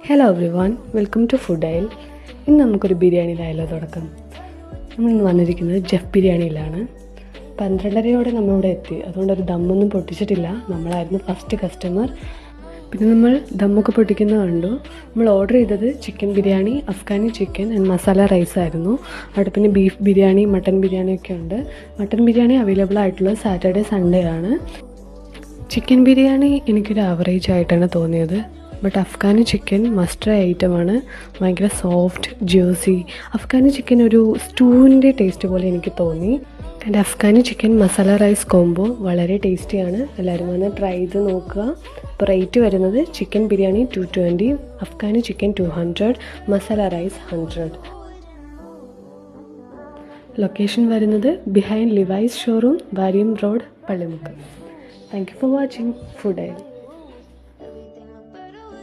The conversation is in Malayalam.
Hello everyone, welcome to food അയൽ. ഇന്ന് നമുക്കൊരു ബിരിയാണിയിലായാലോ തുടക്കം. നമ്മളിന്ന് വന്നിരിക്കുന്നത് ജെഫ് ബിരിയാണിയിലാണ്. 12:30 നമ്മളിവിടെ എത്തി. അതുകൊണ്ടൊരു ദമ്മൊന്നും പൊട്ടിച്ചിട്ടില്ല. നമ്മളായിരുന്നു ഫസ്റ്റ് കസ്റ്റമർ. പിന്നെ നമ്മൾ ദമ്മൊക്കെ പൊട്ടിക്കുന്നത് കണ്ടു. നമ്മൾ ഓർഡർ ചെയ്തത് chicken biryani, Afghani chicken and masala rice ആയിരുന്നു. അവിടെ പിന്നെ ബീഫ് ബിരിയാണി, മട്ടൻ ബിരിയാണിയൊക്കെ ഉണ്ട്. മട്ടൻ ബിരിയാണി അവൈലബിൾ ആയിട്ടുള്ളത് സാറ്റർഡേ സൺഡേ ആണ്. ചിക്കൻ ബിരിയാണി എനിക്കൊരു ആവറേജ് ആയിട്ടാണ് തോന്നിയത്. But Afghani chicken must try ഐറ്റമാണ്. ഭയങ്കര സോഫ്റ്റ്, ജ്യൂസി. അഫ്ഗാനി ചിക്കൻ ഒരു സ്റ്റൂവിൻ്റെ ടേസ്റ്റ് പോലെ എനിക്ക് തോന്നി. And Afghani chicken masala rice combo വളരെ ടേസ്റ്റിയാണ്. എല്ലാവരും വന്ന് ട്രൈ ചെയ്ത് നോക്കുക. അപ്പോൾ റേറ്റ് വരുന്നത് chicken biryani 220, Afghani chicken 200, masala rice 100. Location വരുന്നത് behind Levi's showroom, Varyam road, Pallimukku. Thank you for watching food അയൽ.